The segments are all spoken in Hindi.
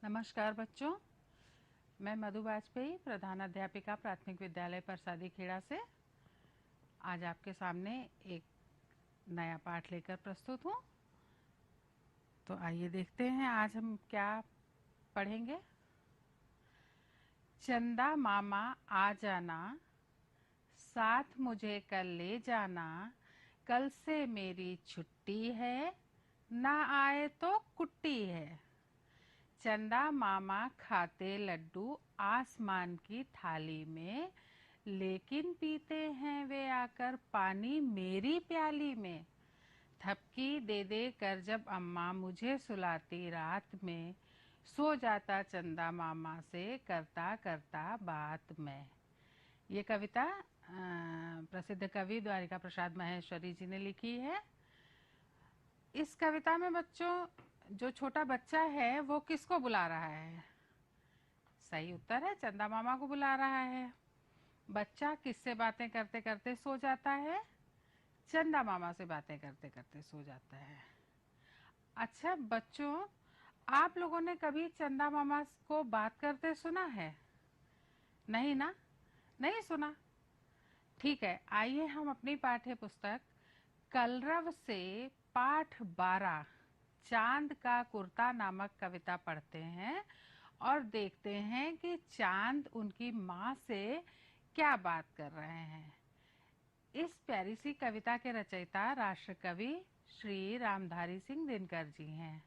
नमस्कार बच्चों, मैं मधु वाजपेयी, प्रधान अध्यापिका प्राथमिक विद्यालय परसादी खेड़ा से आज आपके सामने एक नया पाठ लेकर प्रस्तुत हूँ। तो आइए देखते हैं आज हम क्या पढ़ेंगे। चंदा मामा आ जाना, साथ मुझे कल ले जाना, कल से मेरी छुट्टी है, ना आए तो कुट्टी है। चंदा मामा खाते लड्डू आसमान की थाली में, लेकिन पीते हैं वे आकर पानी मेरी प्याली में। थपकी दे दे कर जब अम्मा मुझे सुलाती रात में, सो जाता चंदा मामा से करता करता बात मैं। ये कविता प्रसिद्ध कवि द्वारिका प्रसाद महेश्वरी जी ने लिखी है। इस कविता में बच्चों, जो छोटा बच्चा है वो किसको बुला रहा है? सही उत्तर है, चंदा मामा को बुला रहा है। बच्चा किससे बातें करते करते सो जाता है? चंदा मामा से बातें करते करते सो जाता है। अच्छा बच्चों, आप लोगों ने कभी चंदा मामा को बात करते सुना है? नहीं ना? नहीं सुना? ठीक है, आइए हम अपनी पाठ्य पुस्तक कलरव से पाठ 12 चांद का कुर्ता नामक कविता पढ़ते हैं और देखते हैं कि चांद उनकी माँ से क्या बात कर रहे हैं। इस प्यारी सी कविता के रचयिता राष्ट्र कवि श्री रामधारी सिंह दिनकर जी हैं।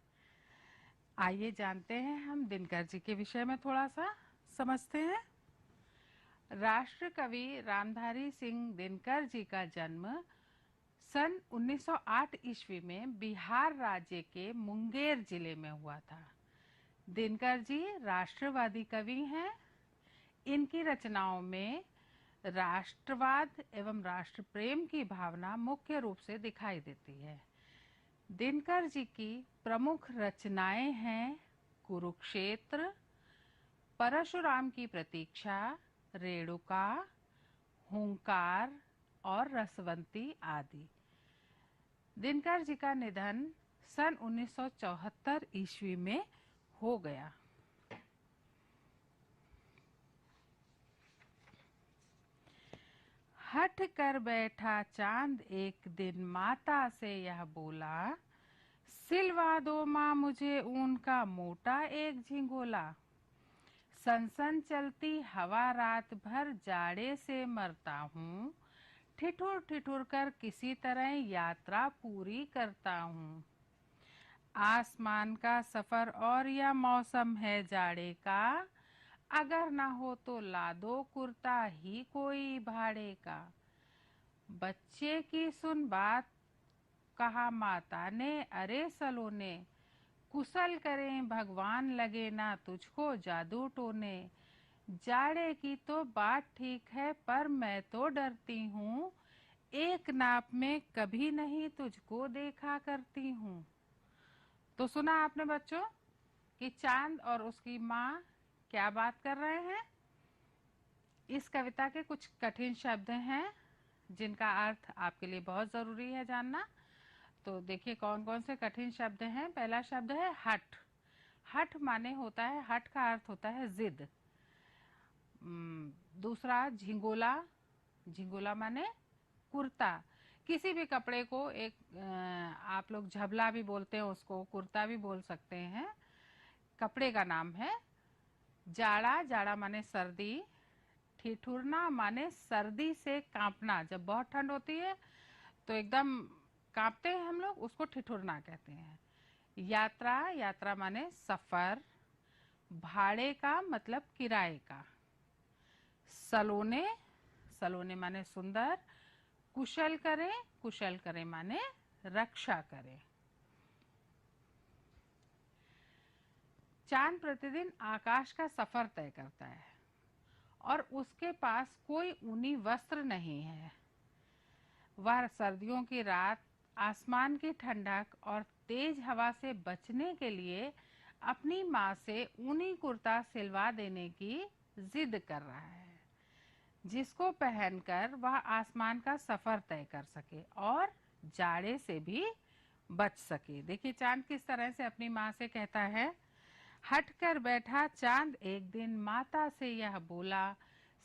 आइए जानते हैं हम दिनकर जी के विषय में थोड़ा सा समझते हैं। राष्ट्र कवि रामधारी सिंह दिनकर जी का जन्म सन 1908 ईस्वी में बिहार राज्य के मुंगेर जिले में हुआ था। दिनकर जी राष्ट्रवादी कवि हैं। इनकी रचनाओं में राष्ट्रवाद एवं राष्ट्र प्रेम की भावना मुख्य रूप से दिखाई देती है। दिनकर जी की प्रमुख रचनाएं हैं कुरुक्षेत्र, परशुराम की प्रतीक्षा, रेणुका, हुंकार और रसवंती आदि। दिनकर जी का निधन सन 1974 ईस्वी में हो गया। हट कर बैठा चांद एक दिन, माता से यह बोला, सिलवा दो माँ मुझे ऊन का मोटा एक झिंगोला। सनसन चलती हवा रात भर जाड़े से मरता हूँ, ठिठुर ठिठुर कर किसी तरह यात्रा पूरी करता हूँ। आसमान का सफर और यह मौसम है जाड़े का, अगर ना हो तो ला दो कुर्ता ही कोई भाड़े का। बच्चे की सुन बात, कहा माता ने, अरे सलोने, कुशल करें भगवान लगे ना तुझको जादू टोने। जाड़े की तो बात ठीक है पर मैं तो डरती हूँ, एक नाप में कभी नहीं तुझको देखा करती हूँ। तो सुना आपने बच्चों कि चांद और उसकी माँ क्या बात कर रहे हैं। इस कविता के कुछ कठिन शब्द हैं जिनका अर्थ आपके लिए बहुत जरूरी है जानना। तो देखिए कौन कौन से कठिन शब्द हैं। पहला शब्द है हठ। हठ माने होता है, हठ का अर्थ होता है जिद। दूसरा झिंगोला। झिंगोला माने कुर्ता। किसी भी कपड़े को एक आप लोग झबला भी बोलते हैं, उसको कुर्ता भी बोल सकते हैं, कपड़े का नाम है। जाड़ा, जाड़ा माने सर्दी। ठिठुरना माने सर्दी से कांपना। जब बहुत ठंड होती है तो एकदम कांपते हैं हम लोग, उसको ठिठुरना कहते हैं। यात्रा, यात्रा माने सफर। भाड़े का मतलब किराए का। सलोने, सलोने माने सुंदर। कुशल करें, कुशल करें माने रक्षा करें। चांद प्रतिदिन आकाश का सफर तय करता है और उसके पास कोई ऊनी वस्त्र नहीं है। वह सर्दियों की रात आसमान की ठंडक और तेज हवा से बचने के लिए अपनी माँ से ऊनी कुर्ता सिलवा देने की जिद कर रहा है, जिसको पहनकर वह आसमान का सफर तय कर सके और जाड़े से भी बच सके। देखिए चांद किस तरह से अपनी माँ से कहता है, हट कर बैठा चांद एक दिन, माता से यह बोला,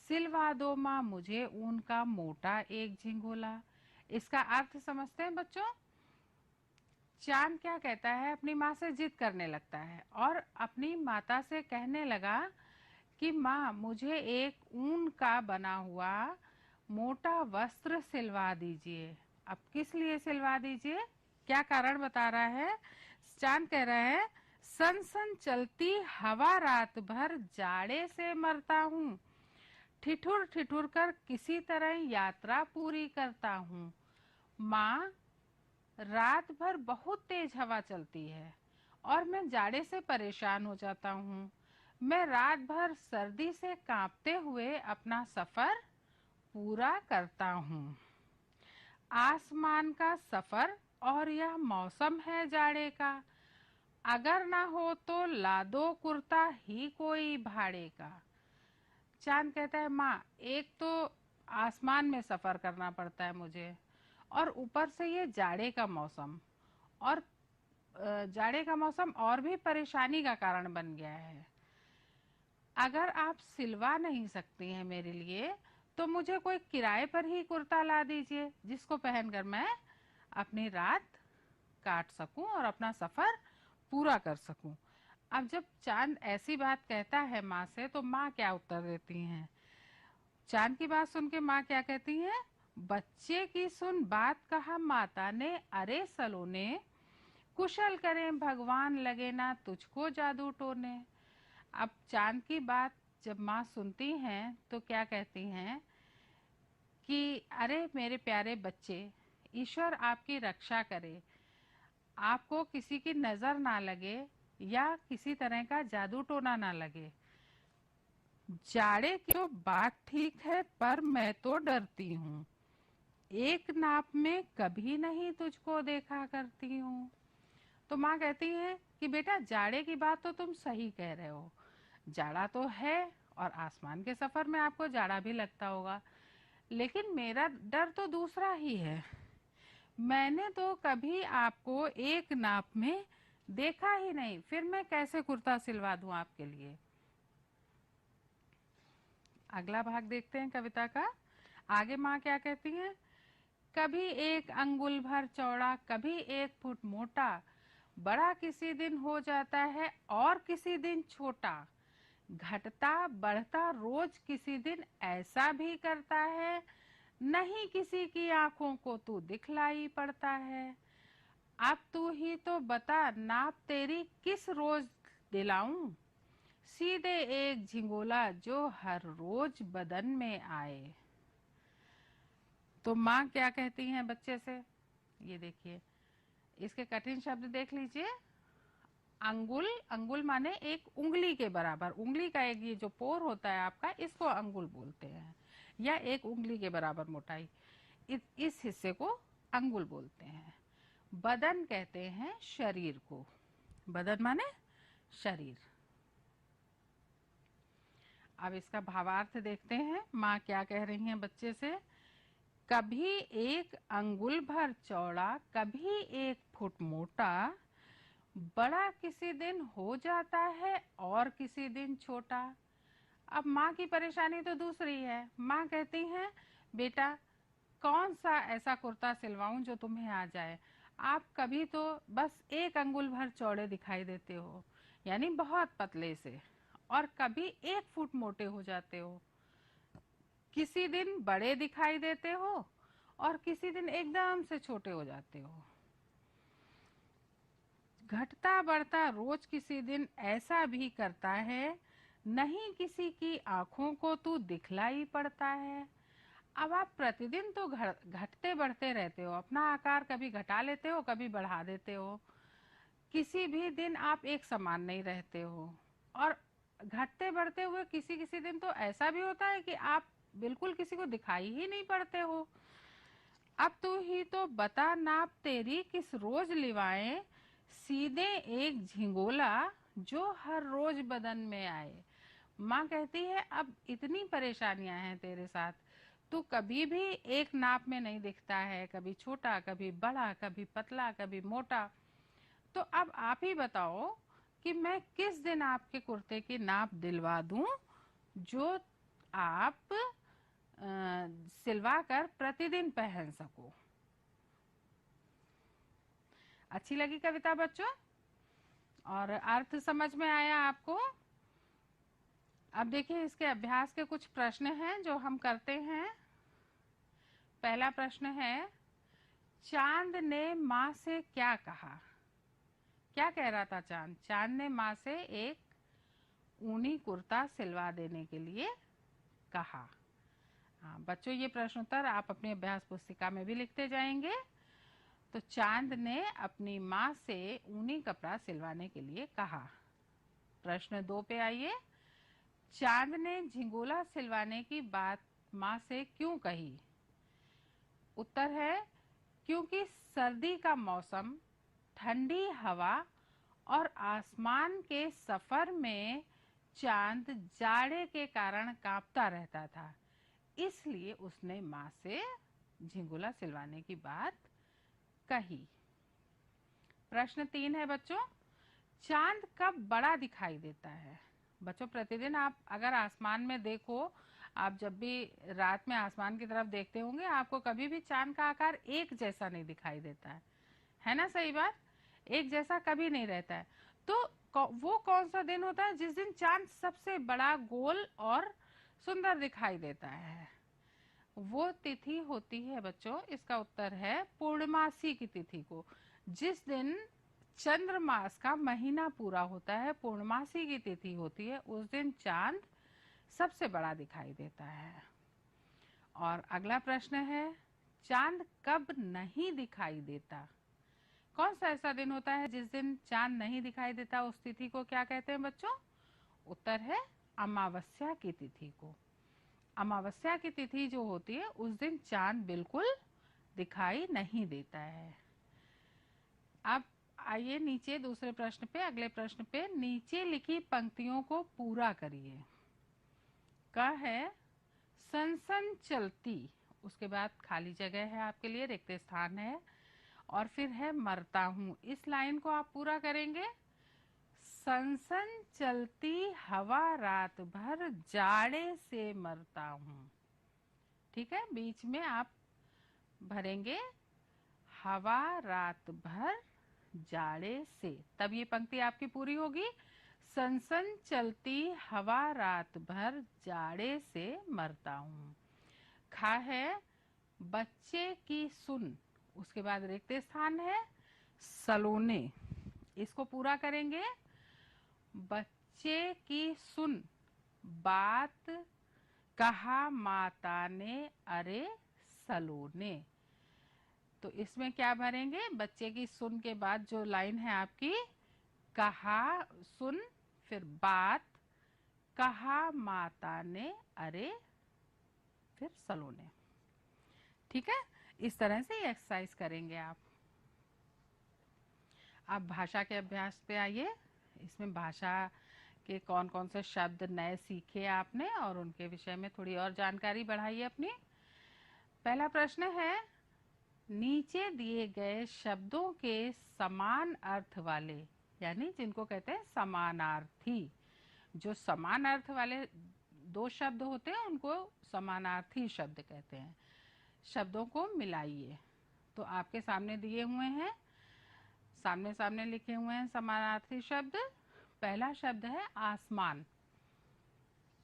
सिलवा दो माँ मुझे ऊन का मोटा एक झिंगोला। इसका अर्थ समझते हैं बच्चों? चांद क्या कहता है, अपनी माँ से जिद करने लगता है और अपनी माता से कहने लगा कि माँ मुझे एक ऊन का बना हुआ मोटा वस्त्र सिलवा दीजिए। अब किस लिए सिलवा दीजिए, क्या कारण बता रहा है? चांद कह रहा है, सन सन चलती हवा रात भर जाड़े से मरता हूँ, ठिठुर ठिठुर कर किसी तरह यात्रा पूरी करता हूँ। माँ, रात भर बहुत तेज हवा चलती है और मैं जाड़े से परेशान हो जाता हूँ। मैं रात भर सर्दी से कांपते हुए अपना सफर पूरा करता हूँ। आसमान का सफर और यह मौसम है जाड़े का, अगर ना हो तो ला दो कुर्ता ही कोई भाड़े का। चांद कहता है, माँ एक तो आसमान में सफर करना पड़ता है मुझे, और ऊपर से ये जाड़े का मौसम, और जाड़े का मौसम और भी परेशानी का कारण बन गया है। अगर आप सिलवा नहीं सकती हैं मेरे लिए तो मुझे कोई किराए पर ही कुर्ता ला दीजिए, जिसको पहनकर मैं अपनी रात काट सकूं और अपना सफर पूरा कर सकूं। अब जब चांद ऐसी बात कहता है माँ से, तो माँ क्या उत्तर देती हैं? चांद की बात सुन के माँ क्या कहती हैं? बच्चे की सुन बात कहा माता ने, अरे सलोने, कुशल करें भगवान लगे ना तुझको जादू टोने। अब चांद की बात जब माँ सुनती हैं तो क्या कहती हैं कि अरे मेरे प्यारे बच्चे, ईश्वर आपकी रक्षा करे, आपको किसी की नजर ना लगे या किसी तरह का जादू टोना ना लगे। जाड़े की तो बात ठीक है, पर मैं तो डरती हूँ, एक नाप में कभी नहीं तुझको देखा करती हूँ। तो माँ कहती है कि बेटा, जाड़े की बात तो तुम सही कह रहे हो, जाड़ा तो है और आसमान के सफर में आपको जाड़ा भी लगता होगा, लेकिन मेरा डर तो दूसरा ही है। मैंने तो कभी आपको एक नाप में देखा ही नहीं, फिर मैं कैसे कुर्ता सिलवा दूं आपके लिए। अगला भाग देखते हैं कविता का। आगे माँ क्या कहती हैं? कभी एक अंगुल भर चौड़ा, कभी 1 फुट मोटा, बड़ा किसी दिन हो जाता है और किसी दिन छोटा, घटता बढ़ता रोज किसी दिन ऐसा भी करता है, नहीं किसी की आंखों को तू दिखलाई पड़ता है। अब तू ही तो बता, नाप तेरी किस रोज दिलाऊं, सीधे एक झिंगोला जो हर रोज बदन में आए। तो माँ क्या कहती हैं बच्चे से? ये देखिए, इसके कठिन शब्द देख लीजिए। अंगुल, अंगुल माने एक उंगली के बराबर, उंगली का एक ये जो पोर होता है आपका, इसको अंगुल बोलते हैं, या एक उंगली के बराबर मोटाई, इस हिस्से को अंगुल बोलते हैं। बदन कहते हैं शरीर को, बदन माने शरीर। अब इसका भावार्थ देखते हैं, माँ क्या कह रही हैं बच्चे से। कभी 1 अंगुल भर चौड़ा, कभी 1 फुट मोटा, बड़ा किसी दिन हो जाता है और किसी दिन छोटा। अब माँ की परेशानी तो दूसरी है। माँ कहती हैं, बेटा कौन सा ऐसा कुर्ता सिलवाऊं जो तुम्हें आ जाए, आप कभी तो बस 1 अंगुल भर चौड़े दिखाई देते हो, यानी बहुत पतले से, और कभी 1 फुट मोटे हो जाते हो, किसी दिन बड़े दिखाई देते हो और किसी दिन एकदम से छोटे हो जाते हो, घटता बढ़ता रोज किसी दिन ऐसा भी करता है, नहीं किसी की आंखों को तू दिखलाई पड़ता है। अब आप प्रतिदिन तो घटते बढ़ते रहते हो, अपना आकार कभी घटा लेते हो कभी बढ़ा देते हो, किसी भी दिन आप एक समान नहीं रहते हो, और घटते बढ़ते हुए किसी किसी दिन तो ऐसा भी होता है कि आप बिल्कुल किसी को दिखाई ही नहीं पड़ते हो। अब तू ही तो बता, नाप तेरी किस रोज लिवाएं, सीधे एक झिंगोला जो हर रोज बदन में आए। माँ कहती है, अब इतनी परेशानियां हैं तेरे साथ, तू कभी भी एक नाप में नहीं दिखता है, कभी छोटा कभी बड़ा, कभी पतला कभी मोटा, तो अब आप ही बताओ कि मैं किस दिन आपके कुर्ते की नाप दिलवा दूं जो आप सिलवा कर प्रतिदिन पहन सको। अच्छी लगी कविता बच्चों? और अर्थ समझ में आया आपको? अब देखिए इसके अभ्यास के कुछ प्रश्न हैं जो हम करते हैं। पहला प्रश्न है, चांद ने माँ से क्या कहा? क्या कह रहा था चांद? चांद ने माँ से एक ऊनी कुर्ता सिलवा देने के लिए कहा। हाँ बच्चों, ये प्रश्न उत्तर आप अपनी अभ्यास पुस्तिका में भी लिखते जाएंगे। तो चांद ने अपनी माँ से ऊनी कपड़ा सिलवाने के लिए कहा। प्रश्न 2 पे आइए। चांद ने झिंगोला सिलवाने की बात माँ से क्यों कही? उत्तर है क्योंकि सर्दी का मौसम, ठंडी हवा और आसमान के सफर में चांद जाड़े के कारण कांपता रहता था, इसलिए उसने माँ से झिंगोला सिलवाने की बात कही। प्रश्न 3 है बच्चों, चांद कब बड़ा दिखाई देता है? बच्चों प्रतिदिन आप अगर आसमान में देखो, आप जब भी रात में आसमान की तरफ देखते होंगे, आपको कभी भी चांद का आकार एक जैसा नहीं दिखाई देता है ना? सही बात, एक जैसा कभी नहीं रहता है। तो वो कौन सा दिन होता है जिस दिन चांद सबसे बड़ा, गोल और सुंदर दिखाई देता है? वो तिथि होती है बच्चों, इसका उत्तर है पूर्णमासी की तिथि को। जिस दिन चंद्रमास का महीना पूरा होता है, पूर्णमासी की तिथि होती है, उस दिन चांद सबसे बड़ा दिखाई देता है। और अगला प्रश्न है, चांद कब नहीं दिखाई देता? कौन सा ऐसा दिन होता है जिस दिन चांद नहीं दिखाई देता? उस तिथि को क्या कहते हैं बच्चों? उत्तर है अमावस्या की तिथि को। अमावस्या की तिथि जो होती है उस दिन चांद बिल्कुल दिखाई नहीं देता है। अब आइए नीचे दूसरे प्रश्न पे, अगले प्रश्न पे, नीचे लिखी पंक्तियों को पूरा करिए। का है सनसन चलती, उसके बाद खाली जगह है आपके लिए, रिक्त स्थान है, और फिर है मरता हूँ। इस लाइन को आप पूरा करेंगे। सनसन चलती हवा रात भर जाड़े से मरता हूँ। ठीक है, बीच में आप भरेंगे हवा रात भर जाड़े से, तब ये पंक्ति आपकी पूरी होगी। सनसन चलती हवा रात भर जाड़े से मरता हूँ। खा है बच्चे की सुन, उसके बाद रिक्त स्थान है सलोने, इसको पूरा करेंगे। बच्चे की सुन बात कहा माता ने अरे सलोने, तो इसमें क्या भरेंगे? बच्चे की सुन के बाद जो लाइन है आपकी, कहा सुन, फिर बात कहा माता ने अरे, फिर सलोने। ठीक है, इस तरह से ये एक्सरसाइज करेंगे आप। अब भाषा के अभ्यास पे आइए। इसमें भाषा के कौन कौन से शब्द नए सीखे आपने और उनके विषय में थोड़ी और जानकारी बढ़ाइए अपनी। पहला प्रश्न है, नीचे दिए गए शब्दों के समान अर्थ वाले, यानी जिनको कहते हैं समानार्थी, जो समान अर्थ वाले दो शब्द होते हैं उनको समानार्थी शब्द कहते हैं, शब्दों को मिलाइए। तो आपके सामने दिए हुए हैं, सामने सामने लिखे हुए हैं समानार्थी शब्द। पहला शब्द है आसमान।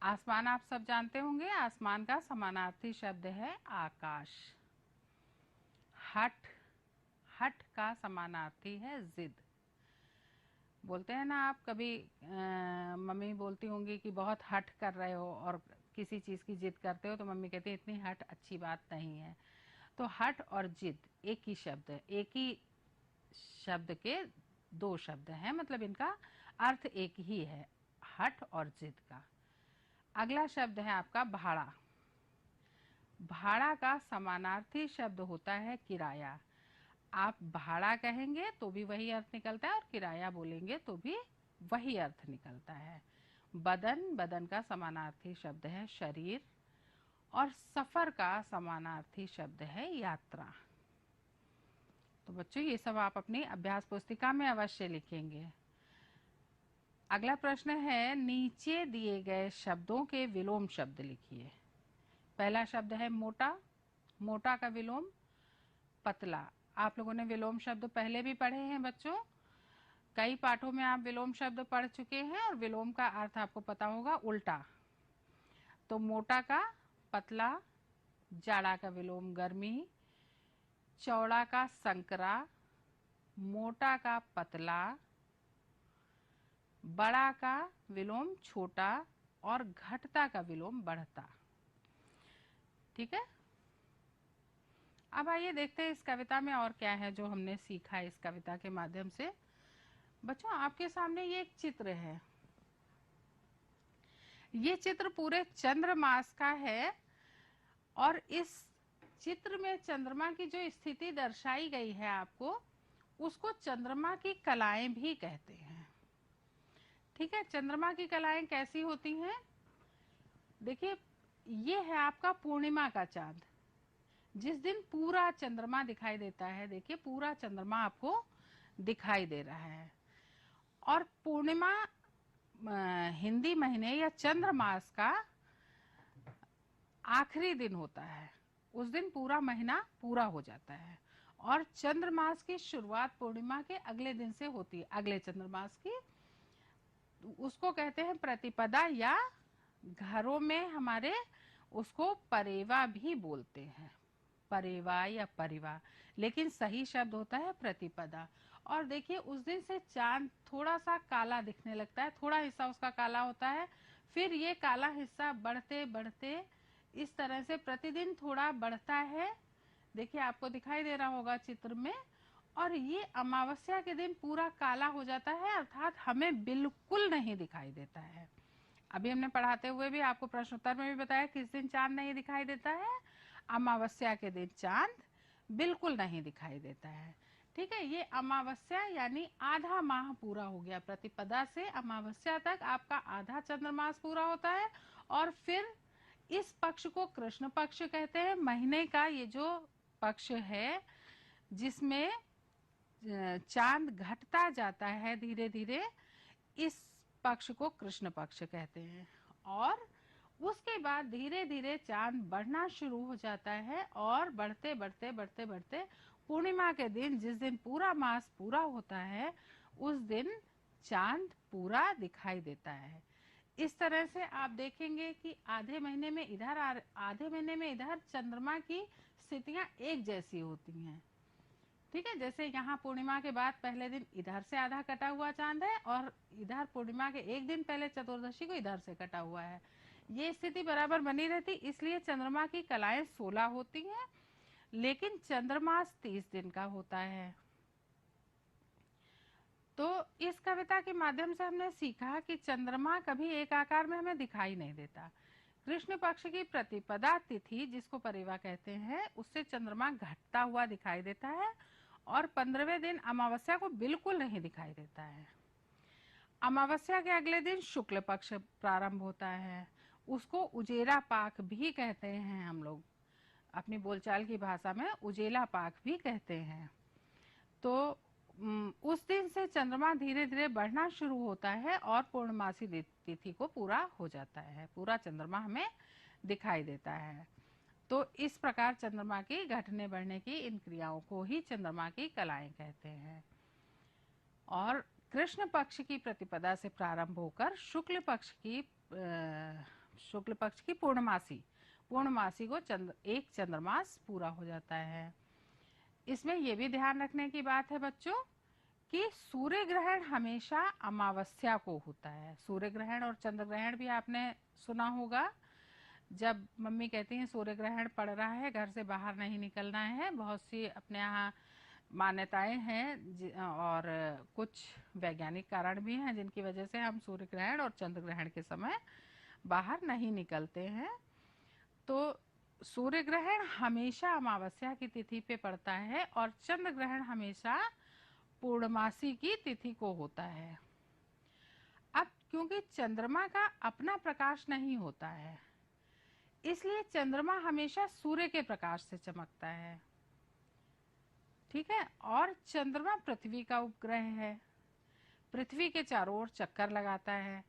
आसमान आप सब जानते होंगे, आसमान का समानार्थी शब्द है आकाश। हठ, हठ का समानार्थी है जिद। बोलते हैं ना आप, कभी मम्मी बोलती होंगी कि बहुत हठ कर रहे हो और किसी चीज़ की जिद करते हो, तो मम्मी कहती है इतनी हठ अच्छी बात नहीं है। तो हठ और जिद एक ही शब्द है, एक ही शब्द के दो शब्द हैं, मतलब इनका अर्थ एक ही है, हठ और जिद का। अगला शब्द है आपका भाड़ा। भाड़ा का समानार्थी शब्द होता है किराया। आप भाड़ा कहेंगे तो भी वही अर्थ निकलता है और किराया बोलेंगे तो भी वही अर्थ निकलता है। बदन, बदन का समानार्थी शब्द है शरीर, और सफर का समानार्थी शब्द है यात्रा। तो बच्चों ये सब आप अपनी अभ्यास पुस्तिका में अवश्य लिखेंगे। अगला प्रश्न है, नीचे दिए गए शब्दों के विलोम शब्द लिखिए। पहला शब्द है मोटा, मोटा का विलोम पतला। आप लोगों ने विलोम शब्द पहले भी पढ़े हैं बच्चों, कई पाठों में आप विलोम शब्द पढ़ चुके हैं और विलोम का अर्थ आपको पता होगा उल्टा। तो मोटा का पतला, जाड़ा का विलोम गर्मी, चौड़ा का संकरा, मोटा का पतला, बड़ा का विलोम छोटा और घटता का विलोम बढ़ता। ठीक है, अब आइए देखते हैं इस कविता में और क्या है जो हमने सीखा इस कविता के माध्यम से। बच्चों आपके सामने ये एक चित्र है, ये चित्र पूरे चंद्रमास का है और इस चित्र में चंद्रमा की जो स्थिति दर्शाई गई है आपको, उसको चंद्रमा की कलाएं भी कहते हैं। ठीक है, चंद्रमा की कलाएं कैसी होती हैं? देखिए, ये है आपका पूर्णिमा का चांद, जिस दिन पूरा चंद्रमा दिखाई देता है। देखिए पूरा चंद्रमा आपको दिखाई दे रहा है। और पूर्णिमा हिंदी महीने या चंद्र मास का आखिरी दिन होता है, उस दिन पूरा महीना पूरा हो जाता है। और चंद्र मास की शुरुआत पूर्णिमा के अगले दिन से होती है, अगले चंद्र मास की। उसको कहते हैं प्रतिपदा, या घरों में हमारे उसको परेवा भी बोलते हैं, परेवा या परिवा, लेकिन सही शब्द होता है प्रतिपदा। और देखिए उस दिन से चांद थोड़ा सा काला दिखने लगता है, थोड़ा हिस्सा उसका काला होता है, फिर ये काला हिस्सा बढ़ते बढ़ते इस तरह से प्रतिदिन थोड़ा बढ़ता है। देखिए आपको दिखाई दे रहा होगा चित्र में। और ये अमावस्या के दिन पूरा काला हो जाता है, अर्थात हमें बिल्कुल नहीं दिखाई देता है। अभी हमने पढ़ाते हुए भी आपको प्रश्नोत्तर में भी बताया किस दिन चांद नहीं दिखाई देता है, अमावस्या के दिन चांद बिल्कुल नहीं दिखाई देता है। ठीक है, ये अमावस्या यानी आधा माह पूरा हो गया, प्रतिपदा से अमावस्या तक आपका आधा चंद्रमास पूरा होता है। और फिर इस पक्ष को कृष्ण पक्ष कहते हैं। महीने का ये जो पक्ष है जिसमें चांद घटता जाता है धीरे धीरे, इस पक्ष को कृष्ण पक्ष कहते हैं। और उसके बाद धीरे धीरे चांद बढ़ना शुरू हो जाता है और बढ़ते बढ़ते बढ़ते बढ़ते पूर्णिमा के दिन, जिस दिन पूरा मास पूरा होता है, उस दिन चांद पूरा दिखाई देता है। इस तरह से आप देखेंगे कि आधे महीने में इधर आधे महीने में इधर चंद्रमा की स्थितियां एक जैसी होती हैं। ठीक है, जैसे यहाँ पूर्णिमा के बाद पहले दिन इधर से आधा कटा हुआ चांद है और इधर पूर्णिमा के एक दिन पहले चतुर्दशी को इधर से कटा हुआ है। ये स्थिति बराबर बनी रहती, इसलिए चंद्रमा की कलाएं 16 होती हैं, लेकिन चंद्रमास 30 दिन का होता है। तो इस कविता के माध्यम से हमने सीखा कि चंद्रमा कभी एक आकार में हमें दिखाई नहीं देता। कृष्ण पक्ष की प्रतिपदा तिथि, जिसको परिवा कहते हैं, उससे चंद्रमा घटता हुआ दिखाई देता है और 15वें दिन अमावस्या को बिल्कुल नहीं दिखाई देता है। अमावस्या के अगले दिन शुक्ल पक्ष प्रारंभ होता है, उसको उजेला पाक भी कहते हैं, हम लोग अपनी बोलचाल की भाषा में उजेला पाक भी कहते हैं। तो उस दिन से चंद्रमा धीरे धीरे बढ़ना शुरू होता है और पूर्णमासी तिथि को पूरा हो जाता है, पूरा चंद्रमा हमें दिखाई देता है। तो इस प्रकार चंद्रमा की घटने बढ़ने की इन क्रियाओं को ही चंद्रमा की कलाएं कहते हैं। और कृष्ण पक्ष की प्रतिपदा से प्रारंभ होकर शुक्ल पक्ष की पूर्णमासी को एक चंद्रमास पूरा हो जाता है। इसमें यह भी ध्यान रखने की बात है बच्चों कि सूर्य ग्रहण हमेशा अमावस्या को होता है। सूर्य ग्रहण और चंद्र ग्रहण भी आपने सुना होगा। जब मम्मी कहती हैं सूर्य ग्रहण पड़ रहा है, घर से बाहर नहीं निकलना है, बहुत सी अपने यहाँ मान्यताएं हैं और कुछ वैज्ञानिक कारण भी हैं जिनकी वजह से हम सूर्य ग्रहण और चंद्र ग्रहण के समय बाहर नहीं निकलते हैं। तो सूर्य ग्रहण हमेशा अमावस्या की तिथि पे पड़ता है और चंद्र ग्रहण हमेशा पूर्णमासी की तिथि को होता है। अब क्योंकि चंद्रमा का अपना प्रकाश नहीं होता है, इसलिए चंद्रमा हमेशा सूर्य के प्रकाश से चमकता है। ठीक है, और चंद्रमा पृथ्वी का उपग्रह है। पृथ्वी के चारों ओर चक्कर लगाता है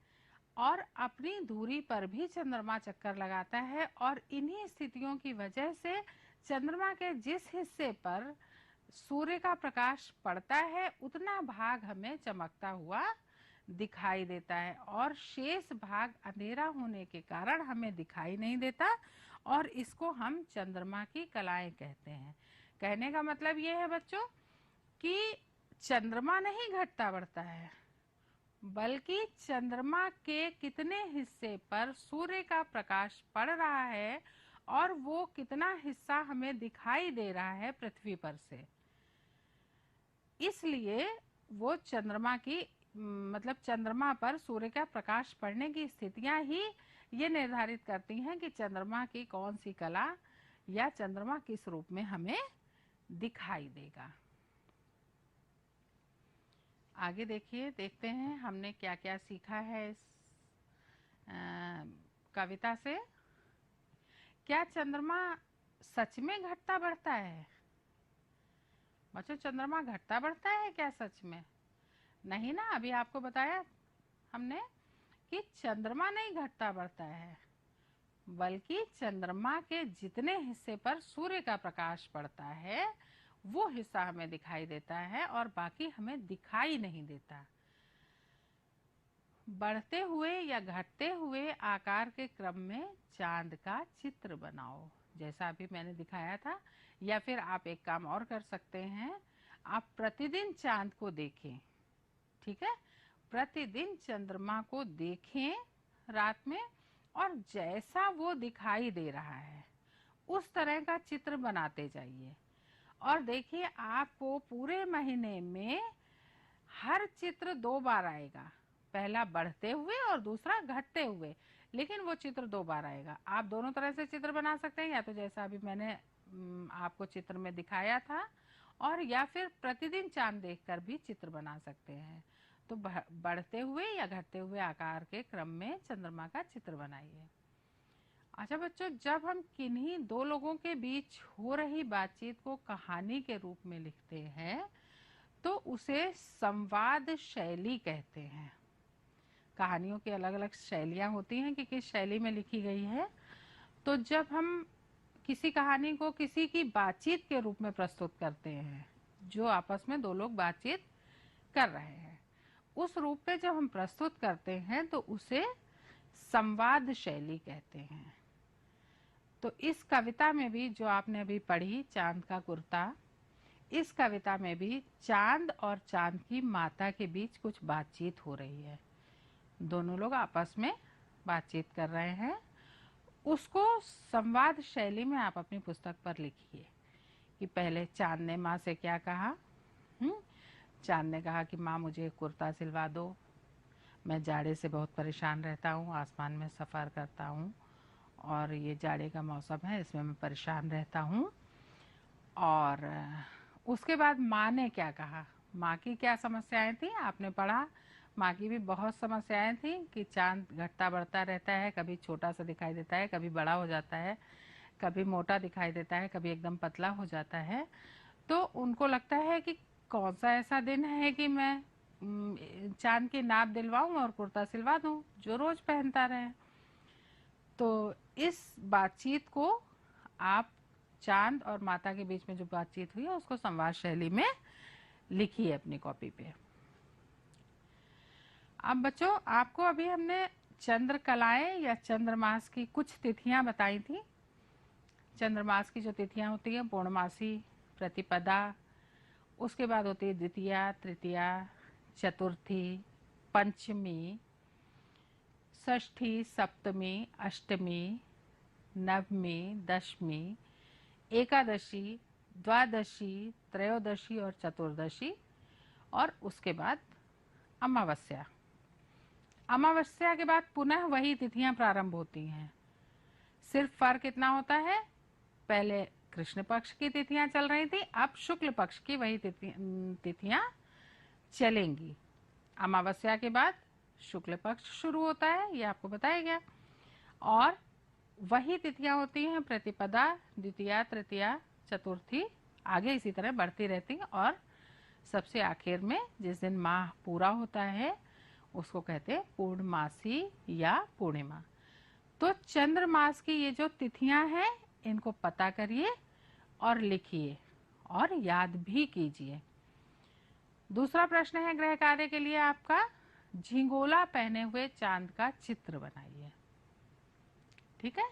और अपनी दूरी पर भी चंद्रमा चक्कर लगाता है। और इन्हीं स्थितियों की वजह से चंद्रमा के जिस हिस्से पर सूर्य का प्रकाश पड़ता है उतना भाग हमें चमकता हुआ दिखाई देता है, और शेष भाग अंधेरा होने के कारण हमें दिखाई नहीं देता, और इसको हम चंद्रमा की कलाएं कहते हैं। कहने का मतलब ये है बच्चों कि चंद्रमा नहीं घटता बढ़ता है, बल्कि चंद्रमा के कितने हिस्से पर सूर्य का प्रकाश पड़ रहा है और वो कितना हिस्सा हमें दिखाई दे रहा है पृथ्वी पर से, इसलिए वो चंद्रमा की मतलब चंद्रमा पर सूर्य का प्रकाश पड़ने की स्थितियां ही ये निर्धारित करती हैं कि चंद्रमा की कौन सी कला या चंद्रमा किस रूप में हमें दिखाई देगा। आगे देखिए, देखते हैं हमने क्या क्या सीखा है इस कविता से। क्या चंद्रमा सच में घटता बढ़ता है? बच्चों, चंद्रमा घटता बढ़ता है क्या सच में? नहीं ना, अभी आपको बताया हमने कि चंद्रमा नहीं घटता बढ़ता है, बल्कि चंद्रमा के जितने हिस्से पर सूर्य का प्रकाश पड़ता है वो हिस्सा हमें दिखाई देता है और बाकी हमें दिखाई नहीं देता। बढ़ते हुए या घटते हुए आकार के क्रम में चांद का चित्र बनाओ, जैसा अभी मैंने दिखाया था। या फिर आप एक काम और कर सकते हैं, आप प्रतिदिन चांद को देखें, ठीक है? प्रतिदिन चंद्रमा को देखें रात में, और जैसा वो दिखाई दे रहा है उस तरह का चित्र बनाते जाइए। और देखिए, आपको पूरे महीने में हर चित्र 2 बार आएगा, पहला बढ़ते हुए और दूसरा घटते हुए, लेकिन वो चित्र 2 बार आएगा। आप दोनों तरह से चित्र बना सकते हैं, या तो जैसा अभी मैंने आपको चित्र में दिखाया था, और या फिर प्रतिदिन चांद देखकर भी चित्र बना सकते हैं। तो बढ़ते हुए या घटते हुए आकार के क्रम में चंद्रमा का चित्र बनाइए। अच्छा बच्चों, जब हम किन्हीं दो लोगों के बीच हो रही बातचीत को कहानी के रूप में लिखते हैं तो उसे संवाद शैली कहते हैं। कहानियों की अलग अलग शैलियां होती हैं कि किस शैली में लिखी गई है। तो जब हम किसी कहानी को किसी की बातचीत के रूप में प्रस्तुत करते हैं, जो आपस में दो लोग बातचीत कर रहे हैं, उस रूप में जब हम प्रस्तुत करते हैं तो उसे संवाद शैली कहते हैं। तो इस कविता में भी जो आपने अभी पढ़ी, चांद का कुर्ता, इस कविता में भी चांद और चांद की माता के बीच कुछ बातचीत हो रही है। दोनों लोग आपस में बातचीत कर रहे हैं। उसको संवाद शैली में आप अपनी पुस्तक पर लिखिए कि पहले चांद ने माँ से क्या कहा। चांद ने कहा कि माँ मुझे कुर्ता सिलवा दो, मैं जाड़े से बहुत परेशान रहता हूँ, आसमान में सफ़र करता हूँ और ये जाड़े का मौसम है, इसमें मैं परेशान रहता हूँ। और उसके बाद माँ ने क्या कहा, माँ की क्या समस्याएं थी आपने पढ़ा। माँ की भी बहुत समस्याएं थी कि चांद घटता बढ़ता रहता है, कभी छोटा सा दिखाई देता है, कभी बड़ा हो जाता है, कभी मोटा दिखाई देता है, कभी एकदम पतला हो जाता है। तो उनको लगता है कि कौन सा ऐसा दिन है कि मैं चांद की नाप दिलवाऊं और कुर्ता सिलवा दूं जो रोज पहनता रहे। तो इस बातचीत को आप, चांद और माता के बीच में जो बातचीत हुई है उसको संवाद शैली में लिखिए अपनी कॉपी पे। अब बच्चों, आपको अभी हमने चंद्रकलाएं या चंद्रमास की कुछ तिथियां बताई थी। चंद्रमास की जो तिथियां होती हैं, पूर्णमासी, प्रतिपदा, उसके बाद होती है द्वितीया, तृतीया, चतुर्थी, पंचमी, षष्ठी, सप्तमी, अष्टमी, नवमी, दशमी, एकादशी, द्वादशी, त्रयोदशी और चतुर्दशी, और उसके बाद अमावस्या। अमावस्या के बाद पुनः वही तिथियां प्रारंभ होती हैं। सिर्फ फर्क इतना होता है, पहले कृष्ण पक्ष की तिथियां चल रही थी, अब शुक्ल पक्ष की वही तिथियां चलेंगी। अमावस्या के बाद शुक्ल पक्ष शुरू होता है, ये आपको बताया गया, और वही तिथियां होती हैं प्रतिपदा, द्वितीया, तृतीया, चतुर्थी, आगे इसी तरह बढ़ती रहती हैं और सबसे आखिर में जिस दिन माह पूरा होता है उसको कहते हैं पूर्णमासी या पूर्णिमा। तो चंद्र मास की ये जो तिथियां हैं इनको पता करिए और लिखिए और याद भी कीजिए। दूसरा प्रश्न है गृह कार्य के लिए आपका, झिंगोला पहने हुए चांद का चित्र बनाइए। ठीक है,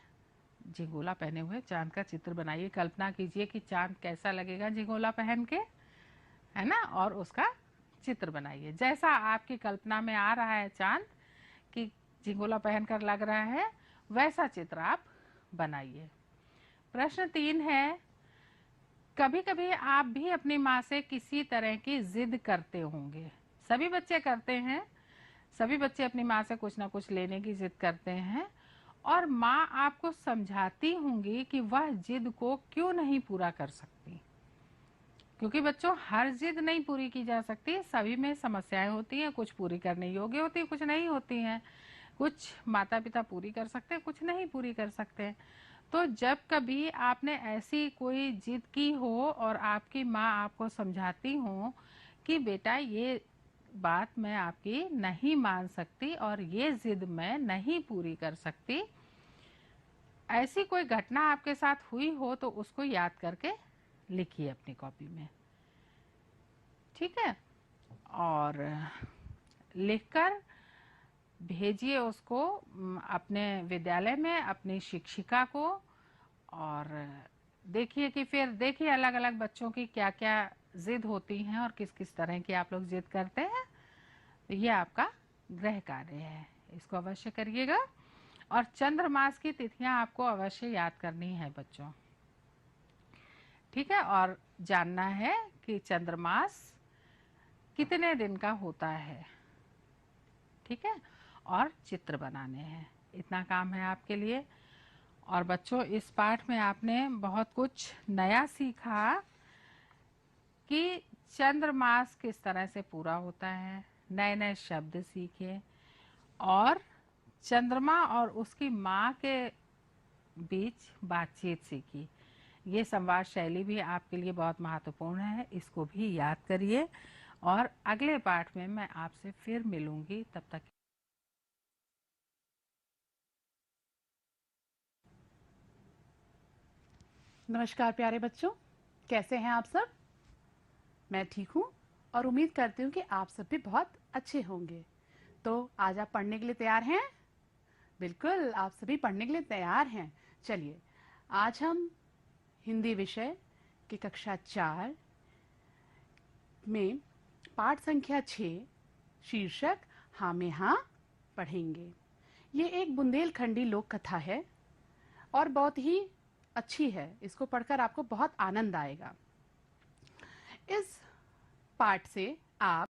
झिंगोला पहने हुए चांद का चित्र बनाइए। कल्पना कीजिए कि चांद कैसा लगेगा झिंगोला पहन के, है ना, और उसका चित्र बनाइए। जैसा आपकी कल्पना में आ रहा है चांद कि झिंगोला पहनकर लग रहा है, वैसा चित्र आप बनाइए। प्रश्न 3 है, कभी कभी आप भी अपनी माँ से किसी तरह की जिद करते होंगे। सभी बच्चे करते हैं, सभी बच्चे अपनी माँ से कुछ ना कुछ लेने की जिद करते हैं और माँ आपको समझाती होंगी कि वह जिद को क्यों नहीं पूरा कर सकती। क्योंकि बच्चों हर जिद नहीं पूरी की जा सकती, सभी में समस्याएं होती हैं, कुछ पूरी करने योग्य होती है, कुछ नहीं होती हैं। कुछ माता पिता पूरी कर सकते हैं, कुछ नहीं पूरी कर सकते। तो जब कभी आपने ऐसी कोई जिद की हो और आपकी माँ आपको समझाती हो कि बेटा ये बात मैं आपकी नहीं मान सकती और ये जिद मैं नहीं पूरी कर सकती, ऐसी कोई घटना आपके साथ हुई हो तो उसको याद करके लिखिए अपनी कॉपी में। ठीक है, और लिखकर भेजिए उसको अपने विद्यालय में अपनी शिक्षिका को। और देखिए कि फिर देखिए अलग अलग बच्चों की क्या क्या जिद होती हैं और किस किस तरह की आप लोग जिद करते हैं। तो ये आपका गृह कार्य है, इसको अवश्य करिएगा। और चंद्रमास की तिथियां आपको अवश्य याद करनी है बच्चों। ठीक है, और जानना है कि चंद्रमास कितने दिन का होता है। ठीक है, और चित्र बनाने हैं। इतना काम है आपके लिए। और बच्चों इस पाठ में आपने बहुत कुछ नया सीखा कि चंद्रमास किस तरह से पूरा होता है, नए नए शब्द सीखे और चंद्रमा और उसकी माँ के बीच बातचीत सीखी। ये संवाद शैली भी आपके लिए बहुत महत्वपूर्ण है, इसको भी याद करिए। और अगले पाठ में मैं आपसे फिर मिलूंगी, तब तक नमस्कार प्यारे बच्चों, कैसे हैं आप सब। मैं ठीक हूँ और उम्मीद करती हूँ कि आप सब भी बहुत अच्छे होंगे। तो आज आप पढ़ने के लिए तैयार हैं? बिल्कुल, आप सभी पढ़ने के लिए तैयार हैं। चलिए, आज हम हिंदी विषय की कक्षा 4 में पाठ संख्या 6 शीर्षक हाँ में हाँ पढ़ेंगे। ये एक बुंदेलखंडी लोक कथा है और बहुत ही अच्छी है। इसको पढ़कर आपको बहुत आनंद आएगा। इस पाठ से आप